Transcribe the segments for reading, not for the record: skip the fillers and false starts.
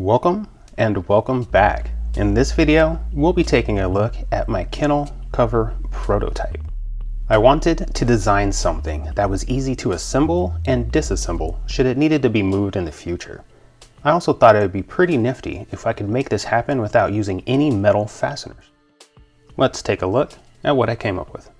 Welcome and welcome back. In this video, we'll be taking a look at my Kennel Cover prototype. I wanted to design something that was easy to assemble and disassemble should it needed to be moved in the future. I also thought it would be pretty nifty if I could make this happen without using any metal fasteners. Let's take a look at what I came up with.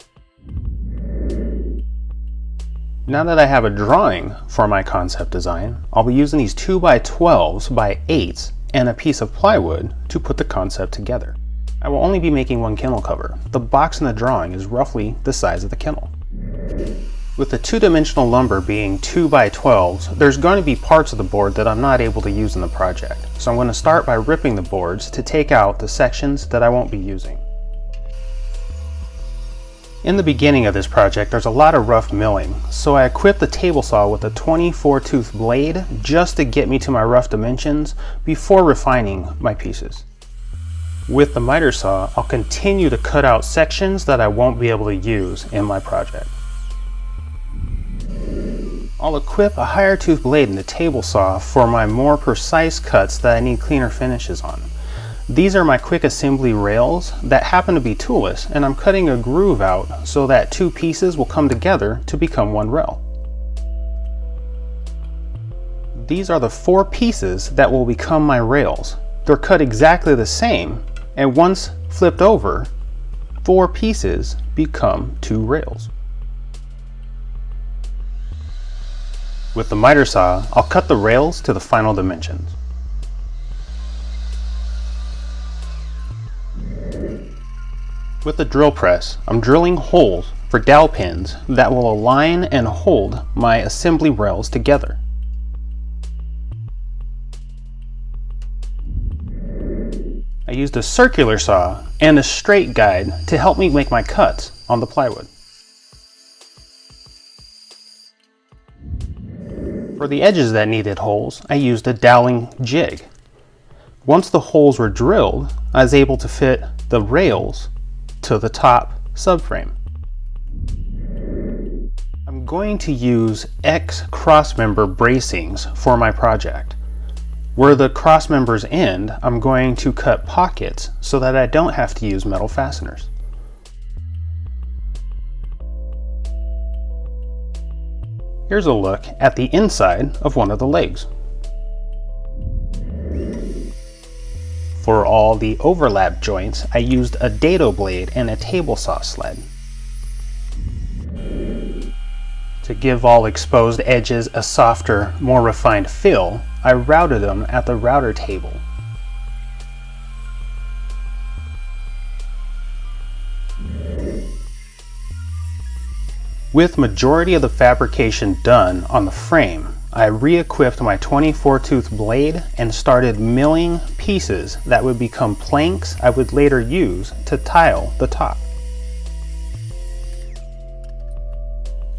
Now that I have a drawing for my concept design, I'll be using these 2x12s by 8s and a piece of plywood to put the concept together. I will only be making one kennel cover. The box in the drawing is roughly the size of the kennel. With the two-dimensional lumber being 2x12s, there's going to be parts of the board that I'm not able to use in the project. So I'm going to start by ripping the boards to take out the sections that I won't be using. In the beginning of this project, there's a lot of rough milling, so I equipped the table saw with a 24-tooth blade just to get me to my rough dimensions before refining my pieces. With the miter saw, I'll continue to cut out sections that I won't be able to use in my project. I'll equip a higher tooth blade in the table saw for my more precise cuts that I need cleaner finishes on. These are my quick assembly rails that happen to be toolless, and I'm cutting a groove out so that two pieces will come together to become one rail. These are the 4 pieces that will become my rails. They're cut exactly the same, and once flipped over, 4 pieces become 2 rails. With the miter saw, I'll cut the rails to the final dimensions. With the drill press, I'm drilling holes for dowel pins that will align and hold my assembly rails together. I used a circular saw and a straight guide to help me make my cuts on the plywood. For the edges that needed holes, I used a doweling jig. Once the holes were drilled, I was able to fit the rails to the top subframe. I'm going to use X crossmember bracings for my project. Where the cross members end, I'm going to cut pockets so that I don't have to use metal fasteners. Here's a look at the inside of one of the legs. For all the overlap joints, I used a dado blade and a table saw sled. To give all exposed edges a softer, more refined feel, I routed them at the router table. With majority of the fabrication done on the frame, I re-equipped my 24-tooth blade and started milling pieces that would become planks I would later use to tile the top.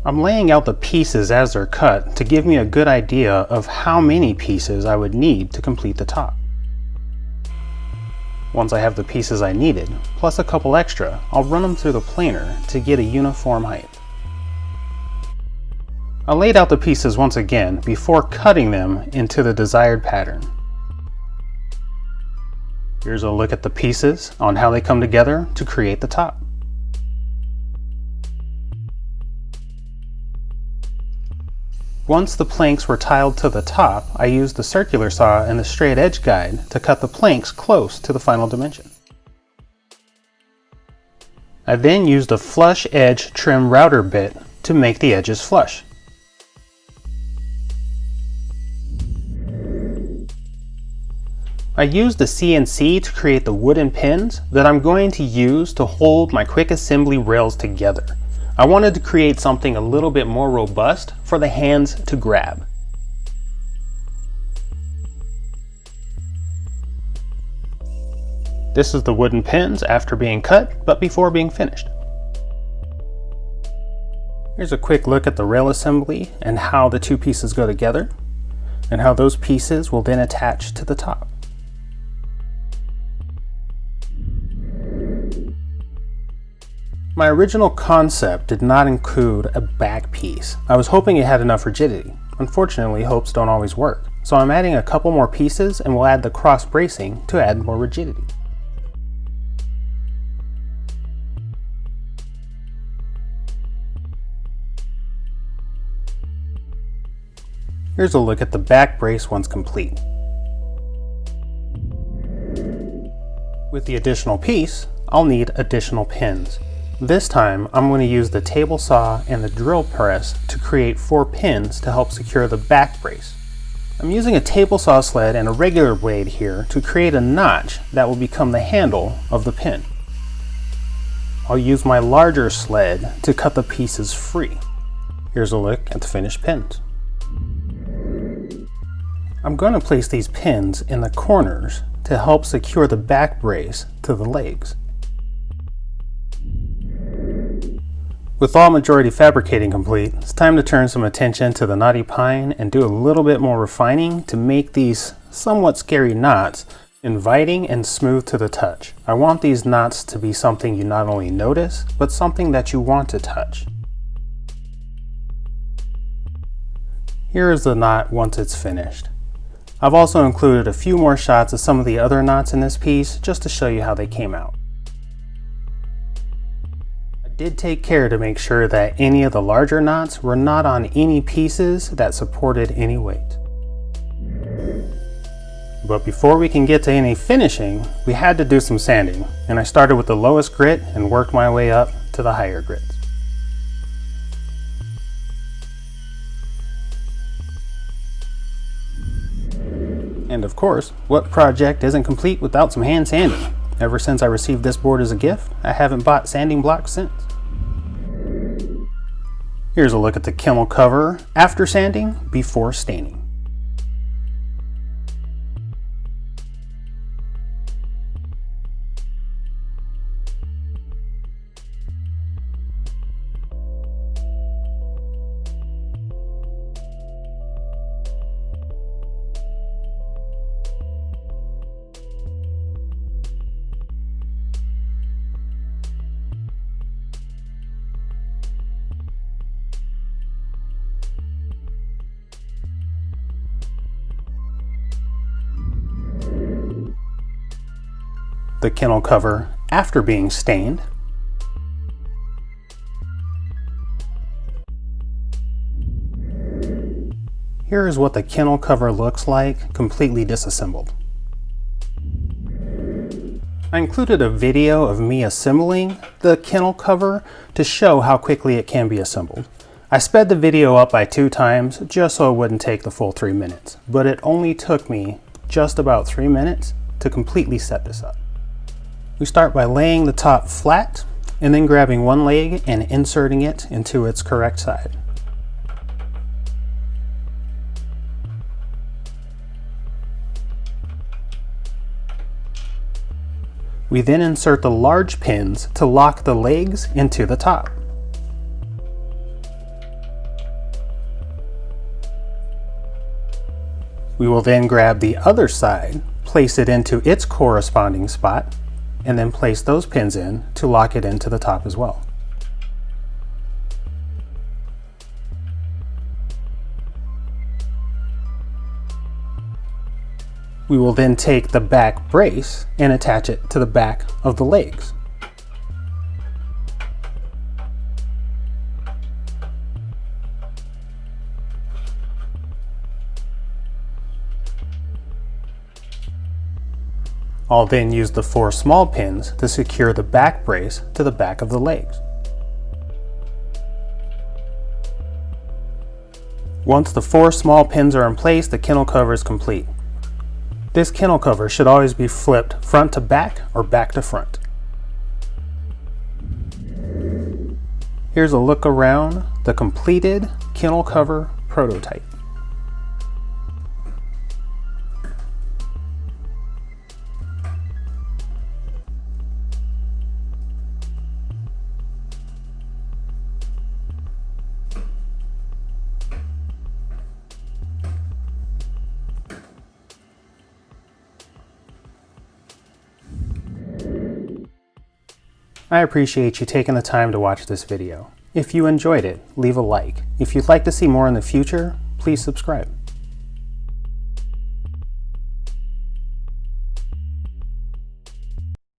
I'm laying out the pieces as they're cut to give me a good idea of how many pieces I would need to complete the top. Once I have the pieces I needed, plus a couple extra, I'll run them through the planer to get a uniform height. I laid out the pieces once again before cutting them into the desired pattern. Here's a look at the pieces on how they come together to create the top. Once the planks were tiled to the top, I used the circular saw and the straight edge guide to cut the planks close to the final dimension. I then used a flush edge trim router bit to make the edges flush. I used the CNC to create the wooden pins that I'm going to use to hold my quick assembly rails together. I wanted to create something a little bit more robust for the hands to grab. This is the wooden pins after being cut, but before being finished. Here's a quick look at the rail assembly and how the two pieces go together, and how those pieces will then attach to the top. My original concept did not include a back piece. I was hoping it had enough rigidity. Unfortunately, hopes don't always work. so I'm adding a couple more pieces and we'll add the cross bracing to add more rigidity. Here's a look at the back brace once complete. With the additional piece, I'll need additional pins. This time, I'm going to use the table saw and the drill press to create 4 pins to help secure the back brace. I'm using a table saw sled and a regular blade here to create a notch that will become the handle of the pin. I'll use my larger sled to cut the pieces free. Here's a look at the finished pins. I'm going to place these pins in the corners to help secure the back brace to the legs. With all majority fabricating complete, it's time to turn some attention to the knotty pine and do a little bit more refining to make these somewhat scary knots inviting and smooth to the touch. I want these knots to be something you not only notice, but something that you want to touch. Here is the knot once it's finished. I've also included a few more shots of some of the other knots in this piece just to show you how they came out. I did take care to make sure that any of the larger knots were not on any pieces that supported any weight. But before we can get to any finishing, we had to do some sanding, and I started with the lowest grit and worked my way up to the higher grits. And of course, what project isn't complete without some hand sanding? Ever since I received this board as a gift, I haven't bought sanding blocks since. Here's a look at the kennel cover after sanding, before staining. The kennel cover after being stained. Here is what the kennel cover looks like, completely disassembled. I included a video of me assembling the kennel cover to show how quickly it can be assembled. I sped the video up by 2 times just so it wouldn't take the full 3 minutes, but it only took me just about 3 minutes to completely set this up. We start by laying the top flat and then grabbing one leg and inserting it into its correct side. We then insert the large pins to lock the legs into the top. We will then grab the other side, place it into its corresponding spot, and then place those pins in to lock it into the top as well. We will then take the back brace and attach it to the back of the legs. I'll then use the 4 small pins to secure the back brace to the back of the legs. Once the 4 small pins are in place, the kennel cover is complete. This kennel cover should always be flipped front to back or back to front. Here's a look around the completed kennel cover prototype. I appreciate you taking the time to watch this video. If you enjoyed it, leave a like. If you'd like to see more in the future, please subscribe.